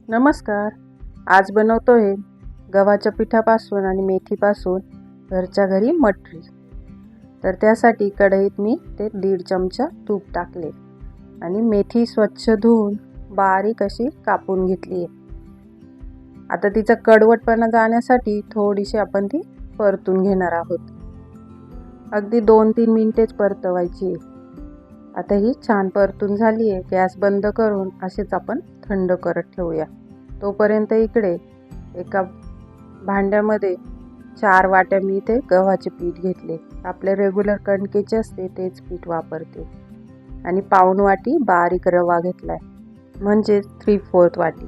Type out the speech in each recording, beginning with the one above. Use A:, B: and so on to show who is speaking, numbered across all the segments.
A: नमस्कार. आज बनवतोय गव्हाच्या पिठापासून आणि मेथीपासून घरच्या घरी मठरी. तर त्यासाठी कढईत मी 1.5 चमचा तूप टाकले आणि मेथी स्वच्छ धुवून बारीक अशी कापून घेतली आहे. आता तिचा कडवटपणा जाण्यासाठी थोडीशी आपण ती परतून घेणार आहोत. अगदी 2-3 मिनिटेच परतवायची आहे. आता ही छान परतून झाली आहे. गॅस बंद करून असेच आपण थंड करत ठेवूया. तोपर्यंत इकडे एका भांड्यामध्ये 4 वाट्या मी इथे गव्हाचे पीठ घेतले. आपले रेग्युलर कणकेचे असते तेच पीठ वापरते. आणि पाऊण वाटी बारीक रवा घेतलाय, म्हणजे 3/4 वाटी.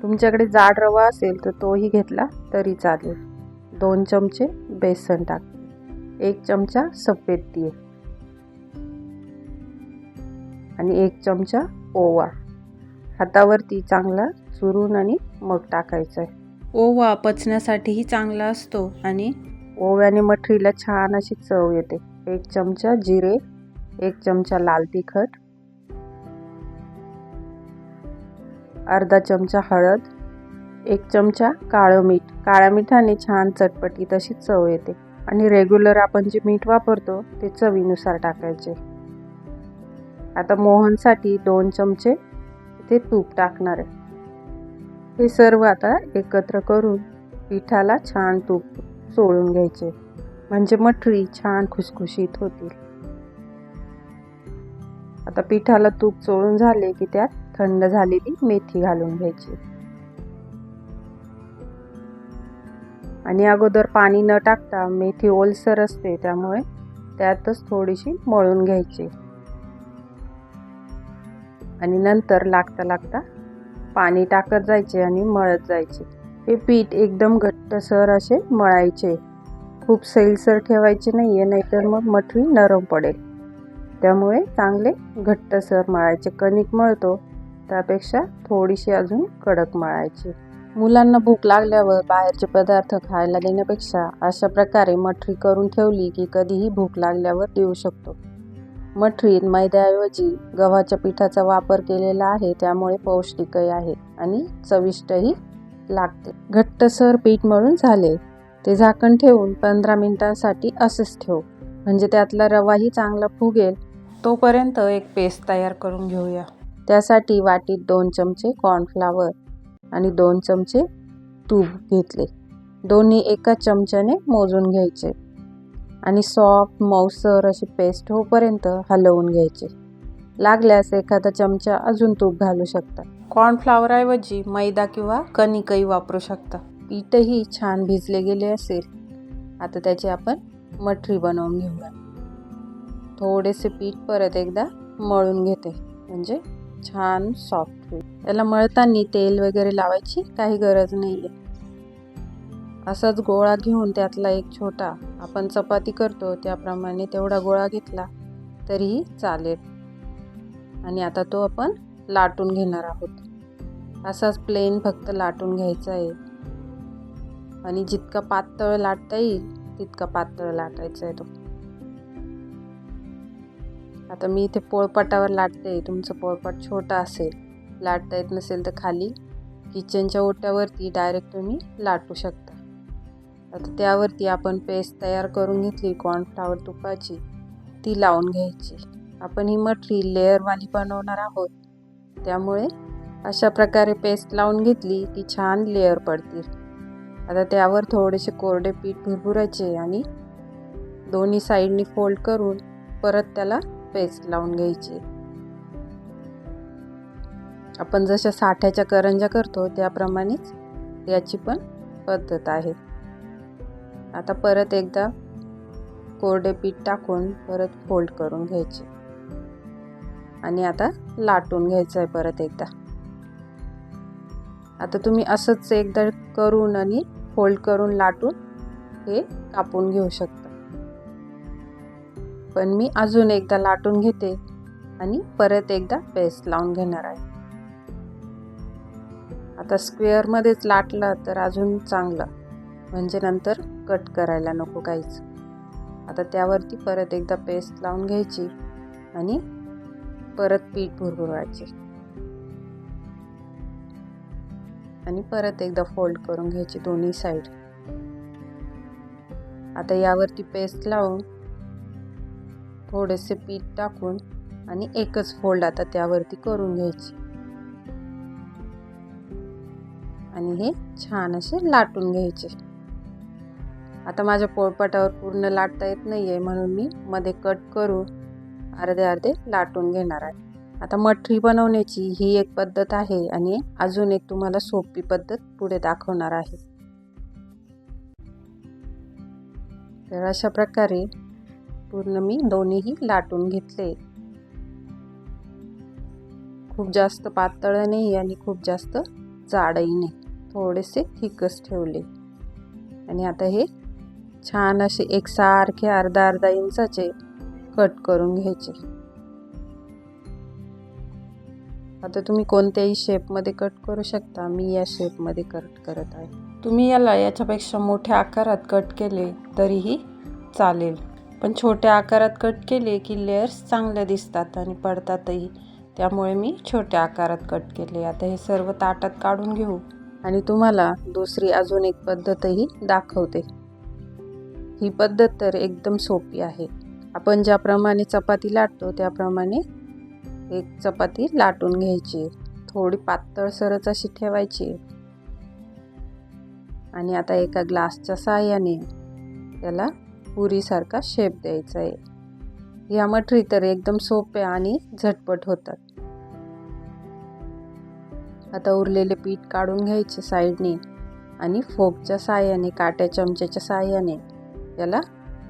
A: तुमच्याकडे जाड रवा असेल तर तोही घेतला तरी चालेल. 2 चमचे बेसन टाकले, 1 चमचा सफेद तीळ आणि 1 चमचा ओवा. हातावरती चांगला चुरून आणि मग टाकायचा आहे. ओवा पचण्यासाठीही चांगला असतो आणि ओव्याने मठरीला छान अशी चव येते. 1 चमचा जिरे, 1 चमचा लाल तिखट, अर्धा चमचा हळद, 1 चमचा काळं मीठ. काळ्या मिठाने छान चटपटीत अशी चव येते. आणि रेग्युलर आपण जे मीठ वापरतो ते चवीनुसार टाकायचे. आता मोहनसाठी 2 चमचे इथे तूप टाकणार आहे. हे सर्व आता एकत्र करून पिठाला छान तूप चोळून घ्यायचे, म्हणजे मठरी छान खुसखुशीत होतील. आता पिठाला तूप चोळून झाले की त्यात थंड झालेली मेथी घालून घ्यायची आणि अगोदर पाणी न टाकता, मेथी ओलसर असते त्यामुळे त्यातच थोडीशी मळून घ्यायची आणि नंतर लागता पाणी टाकत जायचे आणि मळत जायचे. हे पीठ एकदम घट्टसर असे मळायचे, खूप सैलसर ठेवायचे नाहीये, नाहीतर मग मठरी नरम पडेल. त्यामुळे चांगले घट्टसर मळायचे. कणिक मळतो त्यापेक्षा थोडीशी अजून कडक मळायची. मुलांना भूक लागल्यावर बाहेरचे पदार्थ खायला देण्यापेक्षा अशा प्रकारे मठरी करून ठेवली की कधीही भूक लागल्यावर देऊ शकतो. मठरीत मैद्याऐवजी गव्हाच्या पिठाचा वापर केलेला आहे, त्यामुळे पौष्टिकही आहे आणि चविष्टही लागते. घट्टसर पीठ मळून झाले ते झाकण ठेवून 15 मिनिटांसाठी असेच ठेवू, म्हणजे त्यातला रवाही चांगला फुगेल. तोपर्यंत एक पेस्ट तयार करून घेऊया. त्यासाठी वाटीत 2 चमचे कॉर्नफ्लॉवर आणि 2 चमचे तूप घेतले. दोन्ही एका चमच्याने मोजून घ्यायचे आणि सॉफ्ट मऊसर अशी पेस्ट होईपर्यंत हलवून घ्यायचे. लागल्यास एखादा चमचा अजून तूप घालू शकता. कॉर्नफ्लॉवरऐवजी मैदा किंवा कणिकही वापरू शकता. पीठही छान भिजले गेले असेल. आता त्याची आपण मठरी बनवून घेऊया. थोडेसे पीठ परत एकदा मळून घेते, म्हणजे छान सॉफ्ट होईल. त्याला मळताना तेल वगैरे लावायची काही गरज नाही आहे. असाच गोळा घेऊन त्यातला एक छोटा, आपण चपाती करतो त्याप्रमाणे तेवढा गोळा घेतला तरीही चालेल. आणि आता तो आपण लाटून घेणार आहोत. असाच प्लेन फक्त लाटून घ्यायचा आहे आणि जितका पातळ लाटता येईल तितका पातळ लाटायचा आहे तो. आता मी इथे पोळपाटावर लाटते. तुमचं पोळपाट छोटा असेल, लाटता येत नसेल तर खाली किचनच्या ओट्यावरती डायरेक्ट तुम्ही लाटू शकता. आता त्यावरती आपण पेस्ट तयार करून घेतली कॉर्नफ्लॉवर तुपाची, ती लावून घ्यायची. आपण ही मठरी लेअरवाली बनवणार आहोत, त्यामुळे अशा प्रकारे पेस्ट लावून घेतली की छान लेअर पडतील. आता त्यावर थोडेसे कोरडे पीठ भुरभुरायचे आणि दोन्ही साईडनी फोल्ड करून परत त्याला पेस्ट लावून घ्यायची. आपण जशा साठ्याच्या करंज्या करतो त्याप्रमाणेच याची पण पद्धत आहे. आता परत एकदा कोरडे पीठ टाकून परत फोल्ड करून घ्यायचे आणि आता लाटून घ्यायचं आहे परत एकदा. आता तुम्ही असंच एकदा करून आणि फोल्ड करून लाटून हे कापून घेऊ शकता, पण मी अजून एकदा लाटून घेते आणि परत एकदा पेस्ट लावून घेणार आहे. आता स्क्वेअरमध्येच लाटला तर अजून चांगलं, म्हणजे नंतर कट करायला नको काहीच. आता त्यावरती परत एकदा पेस्ट लावून घ्यायची आणि परत पीठ भुरभुरायचे. आणि परत एकदा फोल्ड करून घ्यायची दोन्ही साईड. आता यावरती पेस्ट लावून थोडेसे पीठ टाकून आणि एकच फोल्ड आता त्यावरती करून घ्यायची आणि हे छान असे लाटून घ्यायचे. आता माझ्या पोळपाटावर पूर्ण लाटता येत नाहीये म्हणून मी मध्ये कट करून अर्धे अर्धे लाटून घेणार आहे. आता मठरी बनवण्याची ही एक पद्धत आहे आणि अजून एक तुम्हाला सोपी पद्धत पुढे दाखवणार आहे. तर अशा प्रकारे पूर्ण मी दोन्हीही लाटून घेतले. खूप जास्त पातळ नाही आणि खूप जास्त जाडही नाही, थोडेसे थिकच ठेवले. आणि आता हे छान असे एकसारखे अर्धा अर्धा इंचाचे कट करून घ्यायचे. आता तुम्ही कोणत्याही शेपमध्ये कट करू शकता, मी या शेपमध्ये कट करत आहे. तुम्ही याला याच्यापेक्षा मोठ्या आकारात कट केले तरीही चालेल, पण छोट्या आकारात कट केले की लेयर्स चांगल्या दिसतात आणि पडतातही, त्यामुळे मी छोट्या आकारात कट केले. आता हे सर्व ताटात काढून घेऊ आणि तुम्हाला दुसरी अजून एक पद्धतही दाखवते. ही पद्धत तर एकदम सोपी आहे. आपण ज्याप्रमाणे चपाती लाटतो त्याप्रमाणे एक चपाती लाटून घ्यायची, थोडी पातळसरच अशी ठेवायची आणि आता एका ग्लासच्या साहाय्याने त्याला पुरीसारखा शेप द्यायचा आहे. या मठरी तर एकदम सोप्या आणि झटपट होतात. आता उरलेले पीठ काढून घ्यायचे साईडने आणि फोकच्या साहाय्याने, काट्या चमच्याच्या साहाय्याने याला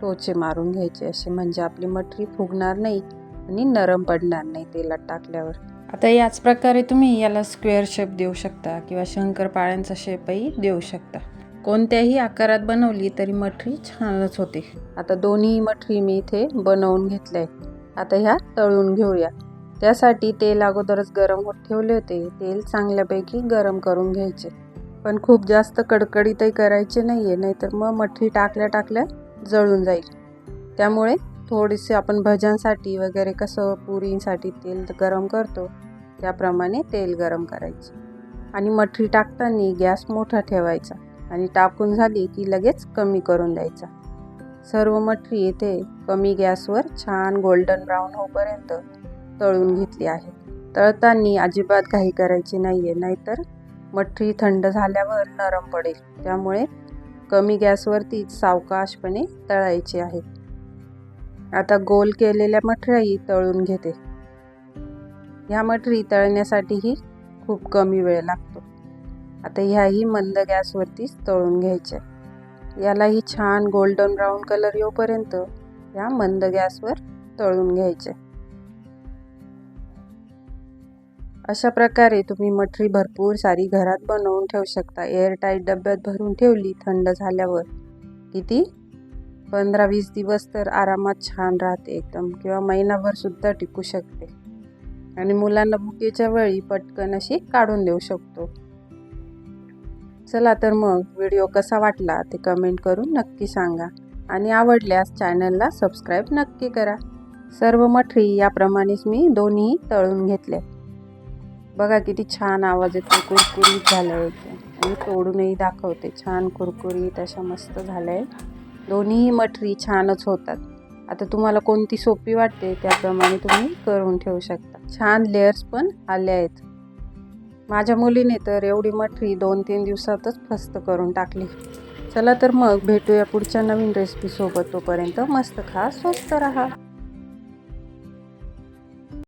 A: टोचे मारून घ्यायचे असे, म्हणजे आपली मठरी फुगणार नाही आणि नरम पडणार नाही तेलात टाकल्यावर. आता याच प्रकारे तुम्ही याला स्क्वेअर शेप देऊ शकता किंवा शंकरपाळ्यांचा शेपही देऊ शकता. कोणत्याही आकारात बनवली तरी मठरी छानच होते. आता दोन्ही मठरी मी इथे बनवून घेतले. आता ह्या तळून घेऊया. त्यासाठी तेल अगोदरच गरम होत ठेवले होते. तेल चांगल्यापैकी गरम करून घ्यायचे, पण खूप जास्त कडकडीतही करायचे नाहीये, नाहीतर मग मठरी टाकल्या टाकल्या जळून जाईल. त्यामुळे थोडेसे आपण भज्यांसाठी वगैरे कसं पुरीसाठी तेल गरम करतो त्याप्रमाणे तेल गरम करायचे आणि मठरी टाकताना गॅस मोठा ठेवायचा आणि टाकून झाली की लगेच कमी करून द्यायचा. सर्व मठरी येथे कमी गॅसवर छान गोल्डन ब्राऊन होईपर्यंत तळून घेतली आहे. तळताना अजिबात घाई करायची नाहीये, नाहीतर मठरी थंड झाल्यावर नरम पडेल. त्यामुळे कमी गॅसवरती सावकाशपणे तळायची आहे. आता गोल केलेल्या मठऱ्याही तळून घेते. ह्या मठरी तळण्यासाठीही खूप कमी वेळ लागतो. आता ह्याही मंद गॅसवरतीच तळून घ्यायच्या. यालाही छान गोल्डन ब्राऊन कलर येऊपर्यंत या मंद गॅसवर तळून घ्यायचे. अशा प्रकारे तुम्ही मठरी भरपूर सारी घरात बनवून ठेवू शकता. एअरटाईट डब्यात भरून ठेवली थंड झाल्यावर किती 15-20 दिवस तर आरामात छान राहते एकदम, किंवा महिनाभर सुद्धा टिकू शकते. आणि मुलांना भुकेच्या वेळी पटकन अशी काढून देऊ शकतो. चला तर मग व्हिडिओ कसा वाटला ते कमेंट करून नक्की सांगा आणि आवडल्यास चॅनलला सबस्क्राईब नक्की करा. सर्व मठरी याप्रमाणेच मी दोन्ही तळून घेतले. बघा किती छान आवाज येतो, कुरकुरीत झालं एकदम. आणि तोडूनही दाखवते, छान कुरकुरीत अशा मस्त झालंय. दोन्ही मठरी छानच होतात. आता तुम्हाला कोणती सोपी वाटते त्याप्रमाणे तुम्ही करून ठेवू शकता. छान लेयर्स पण आले आहेत. माझ्या मुलीने तर एवढी मठरी 2-3 दिवसातच फस्त करून टाकली. चला तर मग भेटूया पुढच्या नवीन रेसिपी सोबत. तोपर्यंत मस्त खा, स्वस्त राहा.